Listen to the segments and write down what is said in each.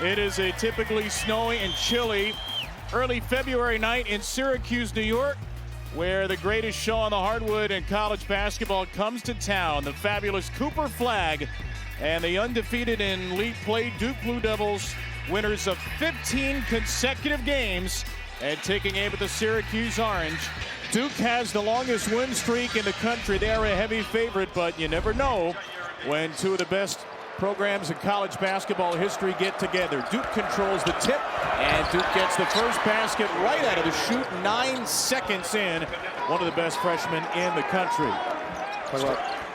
It is a typically snowy and chilly early February night in Syracuse, New York, where the greatest show on the hardwood in college basketball comes to town. The fabulous Cooper Flagg and the undefeated in league play Duke Blue Devils, winners of 15 consecutive games and taking aim at the Syracuse Orange. Duke has the longest win streak in the country. They are a heavy favorite, but you never know when two of the best programs in college basketball history get together. Duke controls the tip, and Duke gets the first basket right out of the chute 9 seconds in. One of the best freshmen in the country.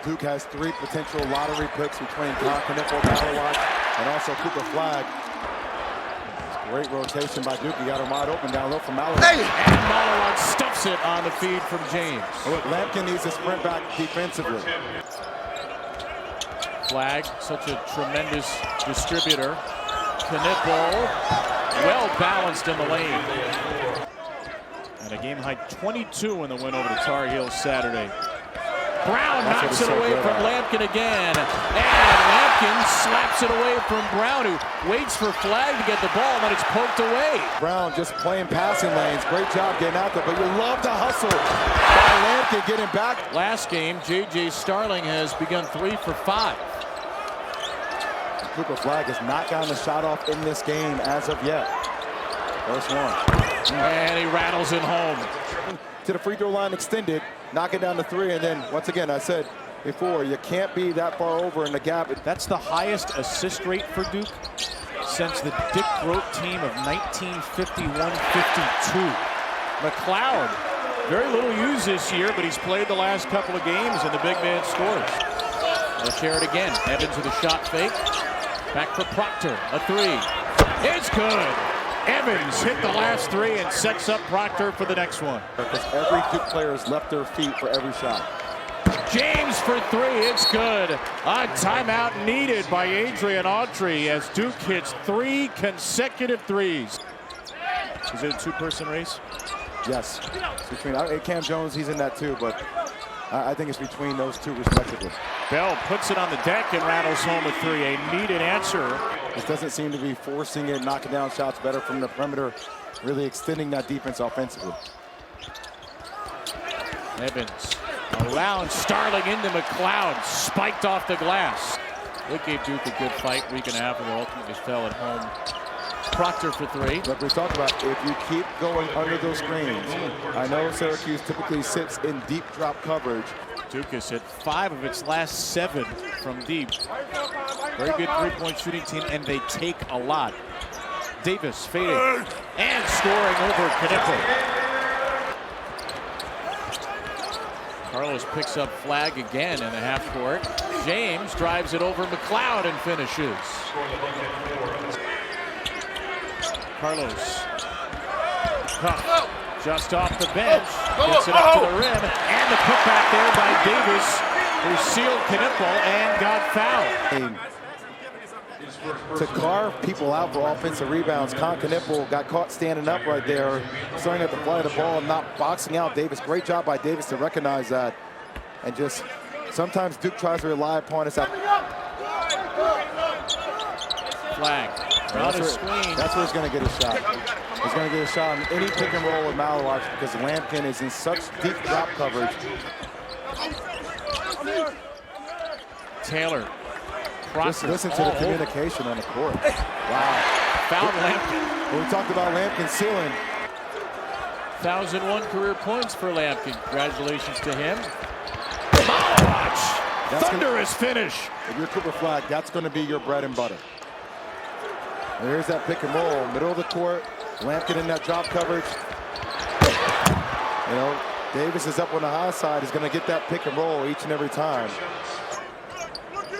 Duke has 3 potential lottery picks between Continental, Malawat, and also Cooper Flagg. Great rotation by Duke. He got him wide open down low from Malawat. Hey! And Malawat stuffs it on the feed from James. Look, Lampkin needs to sprint back defensively. Flagg, such a tremendous distributor. Knipple, well balanced in the lane. And a game-high 22 in the win over the Tar Heels Saturday. Brown knocks it away from Lampkin again. And Lampkin slaps it away from Brown, who waits for Flagg to get the ball, and then it's poked away. Brown just playing passing lanes. Great job getting out there, but you love the hustle by Lampkin getting back. Last game, J.J. Starling has begun 3 for 5. Cooper Flagg has not gotten a shot off in this game as of yet. First one. And he rattles it home. To the free throw line extended, knock it down to 3, and then once again, I said before, you can't be that far over in the gap. That's the highest assist rate for Duke since the Dick Groat team of 1951-52. McLeod, very little used this year, but he's played the last couple of games, and the big man scores. They'll share it again. Evans with a shot fake. Back for Proctor, a 3. It's good. Evans hit the last 3 and sets up Proctor for the next one. Because every Duke player has left their feet for every shot. James for 3, it's good. A timeout needed by Adrian Autry as Duke hits 3 consecutive threes. Is it a 2-person race? Yes. It's between Cam Jones, he's in that too, but I think it's between those two respectively. Bell puts it on the deck and rattles home a 3. A needed answer. This doesn't seem to be forcing it, knocking down shots better from the perimeter, really extending that defense offensively. Evans around Starling into McLeod, spiked off the glass. It gave Duke a good fight. Week and a half ago, ultimately fell at home. Proctor for 3. Like we talked about, if you keep going under those screens, I know Syracuse typically sits in deep drop coverage. Duke has hit 5 of its last 7 from deep. Very good three-point shooting team, and they take a lot. Davis fading and scoring over Knipple. Carlos picks up Flagg again in the half court. James drives it over McLeod and finishes. Carlos. Just off the bench. Gets it up to the rim. And the putback there by Davis, who sealed Knipple and got fouled. To carve people out for offensive rebounds, Knipple got caught standing up right there, starting at the flight of the ball and not boxing out Davis. Great job by Davis to recognize that. And just sometimes Duke tries to rely upon us. Flagg. That's where he's going to get a shot. He's going to get a shot on any pick and roll with Malawat because Lampkin is in such deep drop coverage. Taylor. Just listen to the communication on the court. Wow. Fouled Lampkin. When we talked about Lampkin ceiling. 1,001 career points for Lampkin. Congratulations to him. Malawat. Thunderous finish. If you're Cooper Flagg, that's going to be your bread and butter. And here's that pick and roll, middle of the court. Lampkin in that drop coverage. You know, Davis is up on the high side. He's going to get that pick and roll each and every time.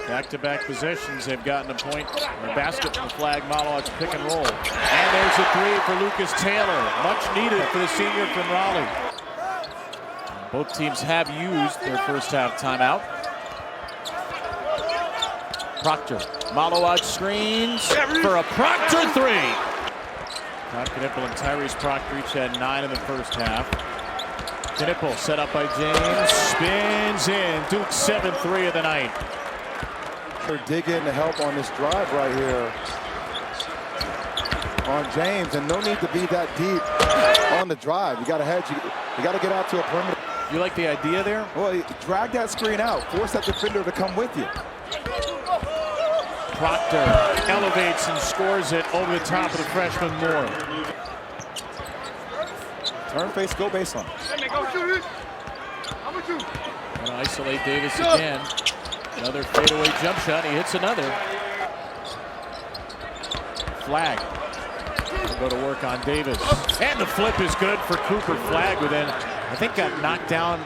Back-to-back possessions have gotten a point, a basket from Flagg. Malawat's pick and roll. And there's a 3 for Lucas Taylor. Much needed for the senior from Raleigh. Both teams have used their first half timeout. Proctor. Malawat screens for a Proctor 3. Knipple and Tyrese Proctor each had 9 in the first half. Knipple set up by James. Spins in. Duke's 7-3 of the night. Dig in to help on this drive right here. on James, and no need to be that deep on the drive. You got to hedge. You got to get out to a perimeter. You like the idea there? Well, drag that screen out. Force that defender to come with you. Proctor elevates and scores it over the top of the freshman Moore. Turn face, go baseline. Gonna isolate Davis again. Another fadeaway jump shot. He hits another. Flagg will go to work on Davis. And the flip is good for Cooper Flagg, who then I think got knocked down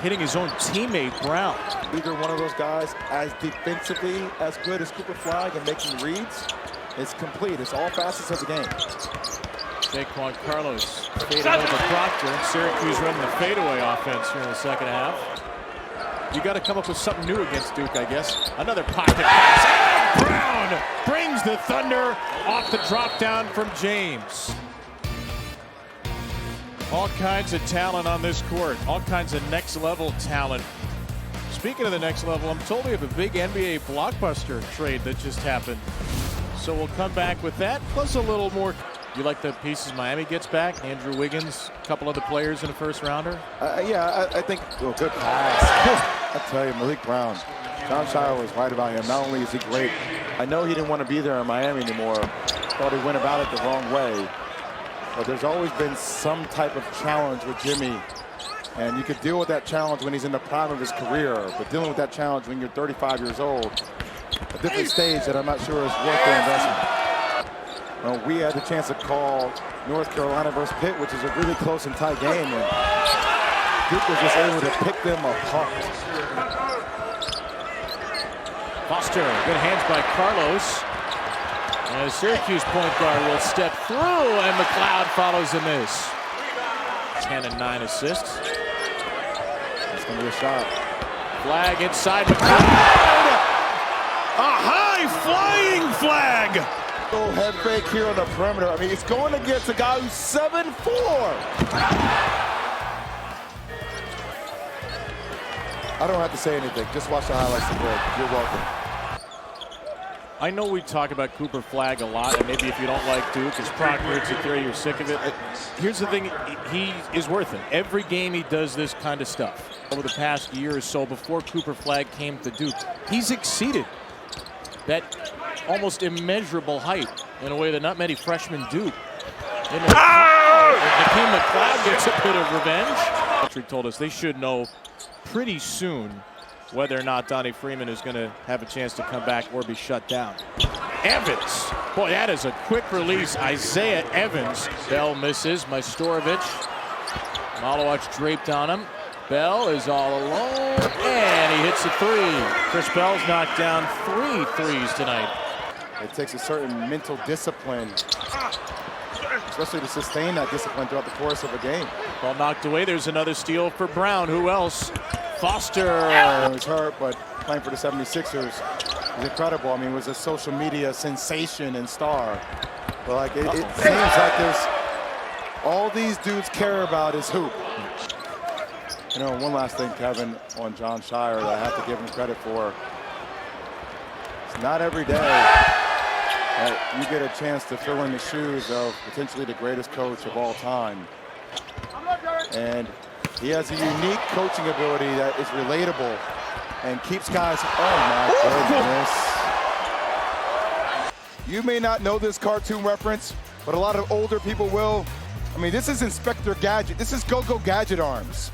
hitting his own teammate Brown. Either one of those guys as defensively as good as Cooper Flagg and making reads. It's complete. It's all facets of the game. Juan Carlos fading over Proctor. Syracuse running the fadeaway offense here in the second half. You got to come up with something new against Duke, I guess. Another pocket pass. And Brown brings the Thunder off the drop down from James. All kinds of talent on this court. All kinds of next level talent. Speaking of the next level, I'm told we have a big NBA blockbuster trade that just happened. So we'll come back with that, plus a little more. You like the pieces Miami gets back? Andrew Wiggins, a couple other players in a first rounder? Yeah, I think good pass. I tell you, Malik Brown. John Shire was right about him. Not only is he great, I know he didn't want to be there in Miami anymore. Thought he went about it the wrong way. But there's always been some type of challenge with Jimmy. And you could deal with that challenge when he's in the prime of his career. But dealing with that challenge when you're 35 years old, a different stage that I'm not sure is worth the investment. We had the chance to call North Carolina versus Pitt, which is a really close and tight game, and Duke was just able to pick them apart. Foster, good hands by Carlos. And Syracuse point guard will step through, and McLeod follows the miss. 10 and 9 assists. That's going to be a shot. Flagg inside McLeod. A high flying Flagg. Head fake here on the perimeter. I mean, he's going against a guy who's 7'4". I don't have to say anything. Just watch the highlights of the break. You're welcome. I know we talk about Cooper Flagg a lot, and maybe if you don't like Duke, it's Proctor, it's a theory, you're sick of it. Here's the thing, he is worth it. Every game he does this kind of stuff. Over the past year or so, before Cooper Flagg came to Duke, he's exceeded that almost immeasurable height in a way that not many freshmen do. Hakeem McLeod gets a bit of revenge. Patrick told us they should know pretty soon whether or not Donnie Freeman is going to have a chance to come back or be shut down. Evans, boy, that is a quick release. Isaiah Evans. Bell misses. Majstorovic. Malowicz draped on him. Bell is all alone, and he hits a three. Chris Bell's knocked down 3 threes tonight. It takes a certain mental discipline, especially to sustain that discipline throughout the course of a game. Ball knocked away. There's another steal for Brown. Who else? Foster. He was hurt, but playing for the 76ers is incredible. I mean, it was a social media sensation and star. But like, it seems like there's all these dudes care about is hoop. You know, one last thing, Kevin, on John Shire that I have to give him credit for. It's not every day that you get a chance to fill in the shoes of potentially the greatest coach of all time. And he has a unique coaching ability that is relatable and keeps guys, oh my goodness. You may not know this cartoon reference, but a lot of older people will. I mean, this is Inspector Gadget. This is Go-Go Gadget arms.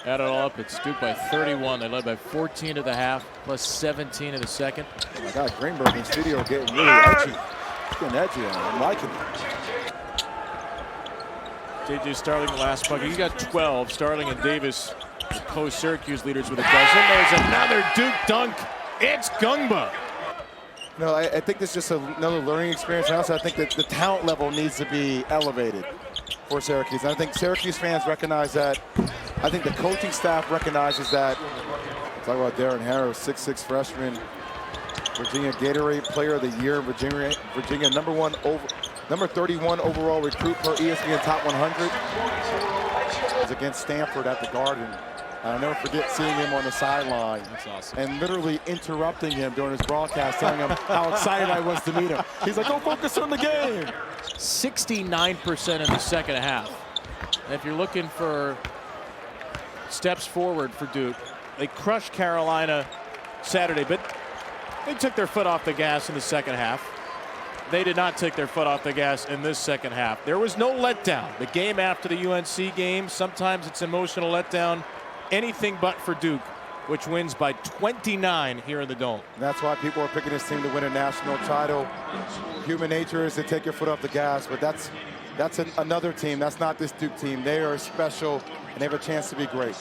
Add it all up, it's Duke by 31. They led by 14 at the half, plus 17 in the second. Oh my God, Greenberg in the studio getting really edgy. He's getting edgy on it. I'm liking it. J.J. Starling, last bucket. He got 12. Starling and Davis, the co-Syracuse leaders, with a dozen. There's another Duke dunk. It's Gungba. No, I think this is just another learning experience. And also, I think that the talent level needs to be elevated for Syracuse. And I think Syracuse fans recognize that. I think the coaching staff recognizes that. Talk about Darren Harrow, 6'6" freshman, Virginia Gatorade Player of the Year, Virginia number 31 overall recruit per ESPN Top 100. It was against Stanford at the Garden I'll never forget seeing him on the sideline. That's awesome. And literally interrupting him during his broadcast, telling him how excited I was to meet him. He's like, go focus on the game. 69% in the second half. And if you're looking for steps forward for Duke, they crushed Carolina Saturday, but they took their foot off the gas in the second half. They did not take their foot off the gas in this second half. There was no letdown. The game after the UNC game, sometimes it's emotional letdown. Anything but for Duke, which wins by 29 here in the Dome. That's why people are picking this team to win a national title. Human nature is to take your foot off the gas, but that's another team. That's not this Duke team. They are special, and they have a chance to be great.